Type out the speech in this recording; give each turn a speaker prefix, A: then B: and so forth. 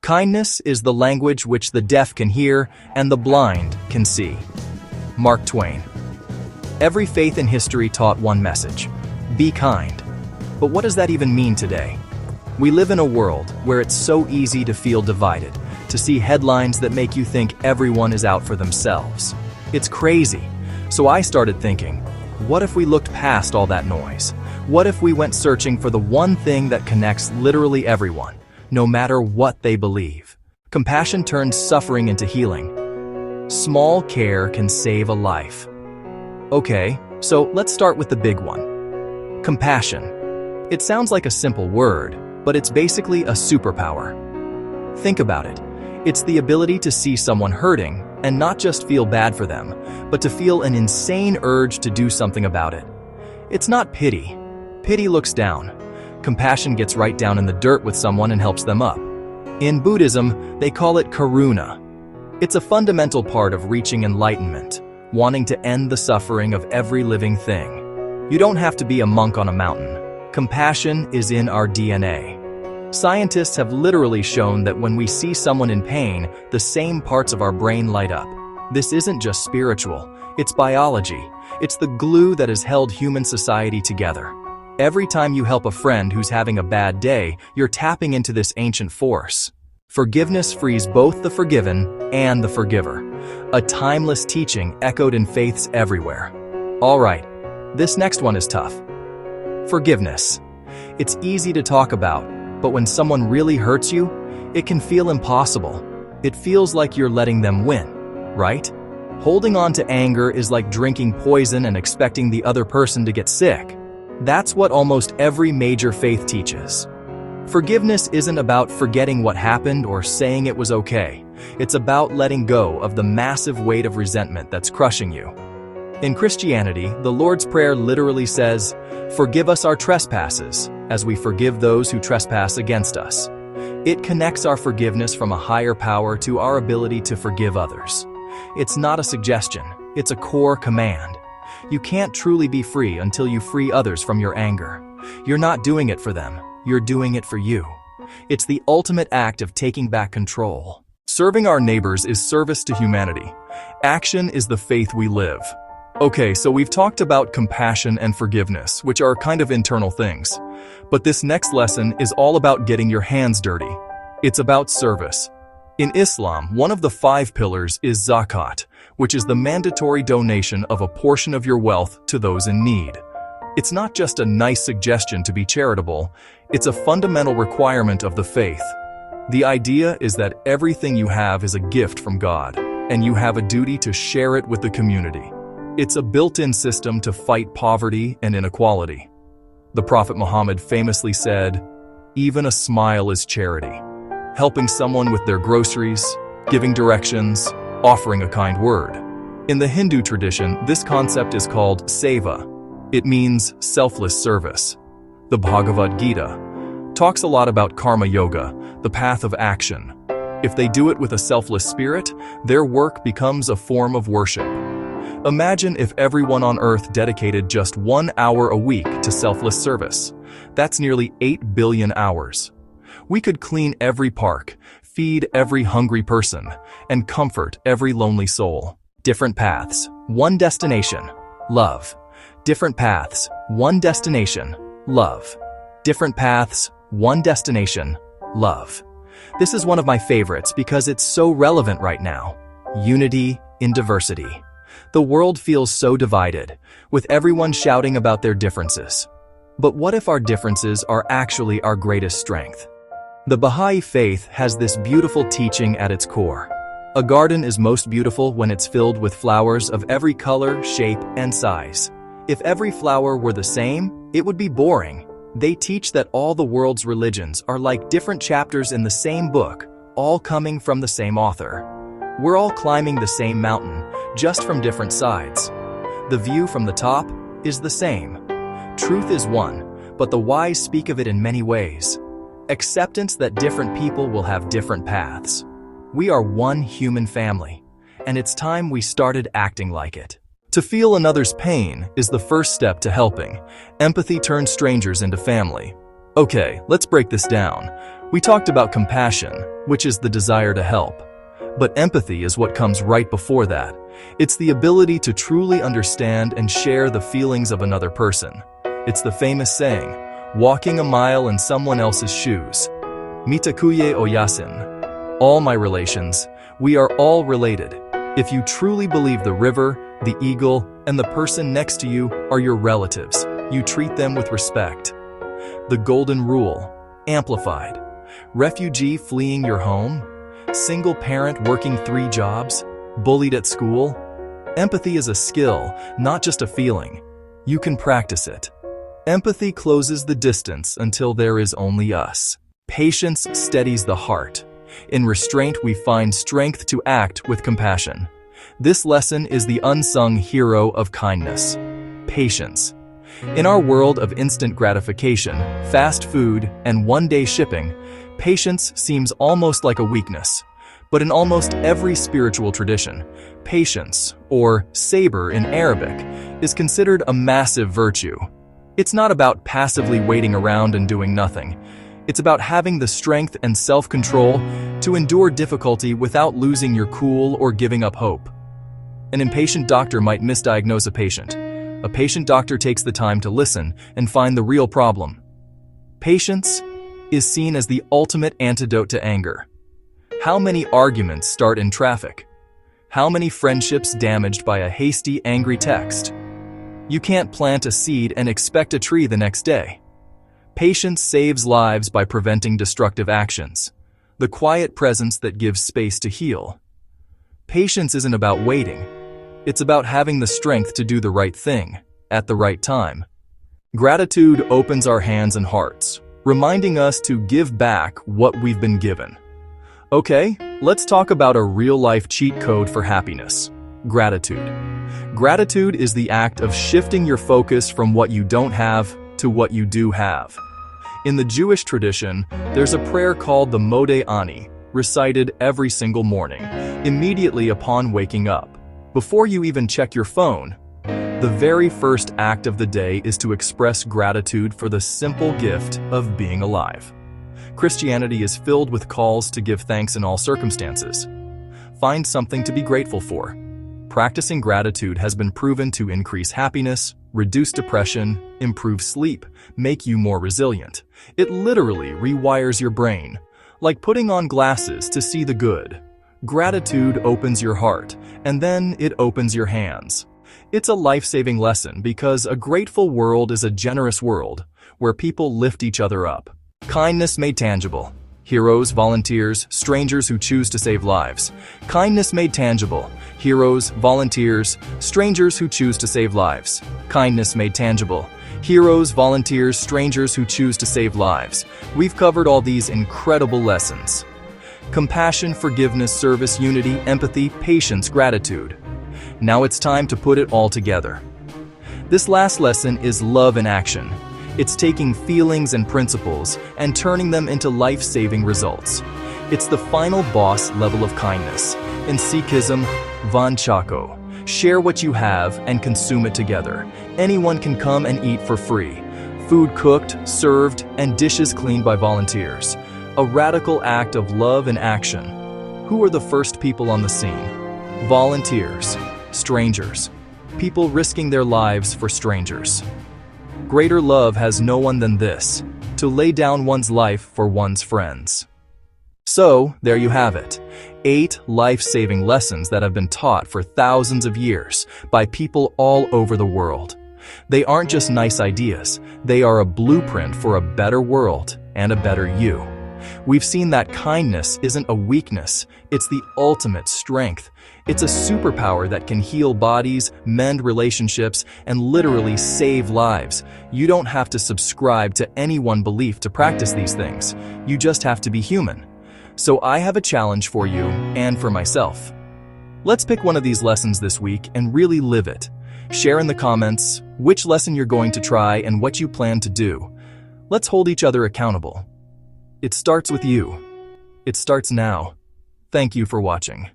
A: Kindness is the language which the deaf can hear and the blind can see. Mark Twain. Every faith in history taught one message: be kind. But what does that even mean today? We live in a world where it's so easy to feel divided, to see headlines that make you think everyone is out for themselves. It's crazy. So I started thinking, what if we looked past all that noise? What if we went searching for the one thing that connects literally everyone, no matter what they believe? Compassion turns suffering into healing. Small care can save a life. Okay, so let's start with the big one. Compassion. It sounds like a simple word, but it's basically a superpower. Think about it. It's the ability to see someone hurting and not just feel bad for them, but to feel an insane urge to do something about it. It's not pity. Pity looks down. Compassion gets right down in the dirt with someone and helps them up. In Buddhism, they call it karuna. It's a fundamental part of reaching enlightenment, wanting to end the suffering of every living thing. You don't have to be a monk on a mountain. Compassion is in our DNA. Scientists have literally shown that when we see someone in pain, the same parts of our brain light up. This isn't just spiritual, it's biology. It's the glue that has held human society together. Every time you help a friend who's having a bad day, you're tapping into this ancient force. Forgiveness frees both the forgiven and the forgiver. A timeless teaching echoed in faiths everywhere. All right, this next one is tough. Forgiveness. It's easy to talk about, but when someone really hurts you, it can feel impossible. It feels like you're letting them win, right? Holding on to anger is like drinking poison and expecting the other person to get sick. That's what almost every major faith teaches. Forgiveness isn't about forgetting what happened or saying it was okay. It's about letting go of the massive weight of resentment that's crushing you. In Christianity, the Lord's Prayer literally says, "Forgive us our trespasses, as we forgive those who trespass against us." It connects our forgiveness from a higher power to our ability to forgive others. It's not a suggestion, it's a core command. You can't truly be free until you free others from your anger. You're not doing it for them, you're doing it for you. It's the ultimate act of taking back control. Serving our neighbors is service to humanity. Action is the faith we live. Okay, so we've talked about compassion and forgiveness, which are kind of internal things. But this next lesson is all about getting your hands dirty. It's about service. In Islam, one of the 5 pillars is zakat, which is the mandatory donation of a portion of your wealth to those in need. It's not just a nice suggestion to be charitable, it's a fundamental requirement of the faith. The idea is that everything you have is a gift from God, and you have a duty to share it with the community. It's a built-in system to fight poverty and inequality. The Prophet Muhammad famously said, "Even a smile is charity." Helping someone with their groceries, giving directions, offering a kind word. In the Hindu tradition, this concept is called seva. It means selfless service. The Bhagavad Gita talks a lot about karma yoga, the path of action. If they do it with a selfless spirit, their work becomes a form of worship. Imagine if everyone on Earth dedicated just 1 hour a week to selfless service. That's nearly 8 billion hours. We could clean every park, feed every hungry person, and comfort every lonely soul. Different paths, one destination, love. Different paths, one destination, love. Different paths, one destination, love. This is one of my favorites because it's so relevant right now. Unity in diversity. The world feels so divided, with everyone shouting about their differences. But what if our differences are actually our greatest strength? The Baha'i faith has this beautiful teaching at its core. A garden is most beautiful when it's filled with flowers of every color, shape, and size. If every flower were the same, it would be boring. They teach that all the world's religions are like different chapters in the same book, all coming from the same author. We're all climbing the same mountain, just from different sides. The view from the top is the same. Truth is one, but the wise speak of it in many ways. Acceptance that different people will have different paths. We are one human family, and it's time we started acting like it. To feel another's pain is the first step to helping. Empathy turns strangers into family. Okay, let's break this down. We talked about compassion, which is the desire to help. But empathy is what comes right before that. It's the ability to truly understand and share the feelings of another person. It's the famous saying, walking a mile in someone else's shoes. Mitakuye oyasin. All my relations, we are all related. If you truly believe the river, the eagle, and the person next to you are your relatives, you treat them with respect. The golden rule, amplified. Refugee fleeing your home? Single parent working 3 jobs? Bullied at school? Empathy is a skill, not just a feeling. You can practice it. Empathy closes the distance until there is only us. Patience steadies the heart. In restraint, we find strength to act with compassion. This lesson is the unsung hero of kindness. Patience. In our world of instant gratification, fast food, and one-day shipping, patience seems almost like a weakness. But in almost every spiritual tradition, patience, or sabr in Arabic, is considered a massive virtue. It's not about passively waiting around and doing nothing. It's about having the strength and self-control to endure difficulty without losing your cool or giving up hope. An impatient doctor might misdiagnose a patient. A patient doctor takes the time to listen and find the real problem. Patience is seen as the ultimate antidote to anger. How many arguments start in traffic? How many friendships damaged by a hasty, angry text? You can't plant a seed and expect a tree the next day. Patience saves lives by preventing destructive actions, the quiet presence that gives space to heal. Patience isn't about waiting. It's about having the strength to do the right thing, at the right time. Gratitude opens our hands and hearts, reminding us to give back what we've been given. Okay, let's talk about a real-life cheat code for happiness. Gratitude. Gratitude is the act of shifting your focus from what you don't have to what you do have. In the Jewish tradition, there's a prayer called the Modeh Ani, recited every single morning, immediately upon waking up. Before you even check your phone, the very first act of the day is to express gratitude for the simple gift of being alive. Christianity is filled with calls to give thanks in all circumstances. Find something to be grateful for. Practicing gratitude has been proven to increase happiness, reduce depression, improve sleep, make you more resilient. It literally rewires your brain, like putting on glasses to see the good. Gratitude opens your heart, and then it opens your hands. It's a life-saving lesson because a grateful world is a generous world where people lift each other up. Kindness made tangible. Heroes, volunteers, strangers who choose to save lives. Kindness made tangible. Heroes, volunteers, strangers who choose to save lives. Kindness made tangible. Heroes, volunteers, strangers who choose to save lives. We've covered all these incredible lessons. Compassion, forgiveness, service, unity, empathy, patience, gratitude. Now it's time to put it all together. This last lesson is love in action. It's taking feelings and principles and turning them into life-saving results. It's the final boss level of kindness. In Sikhism, Van Chako. Share what you have and consume it together. Anyone can come and eat for free. Food cooked, served, and dishes cleaned by volunteers. A radical act of love in action. Who are the first people on the scene? Volunteers, strangers, people risking their lives for strangers. Greater love has no one than this, to lay down one's life for one's friends. So, there you have it. 8 life-saving lessons that have been taught for thousands of years by people all over the world. They aren't just nice ideas, they are a blueprint for a better world and a better you. We've seen that kindness isn't a weakness, it's the ultimate strength. It's a superpower that can heal bodies, mend relationships, and literally save lives. You don't have to subscribe to any one belief to practice these things. You just have to be human. So I have a challenge for you and for myself. Let's pick one of these lessons this week and really live it. Share in the comments which lesson you're going to try and what you plan to do. Let's hold each other accountable. It starts with you. It starts now. Thank you for watching.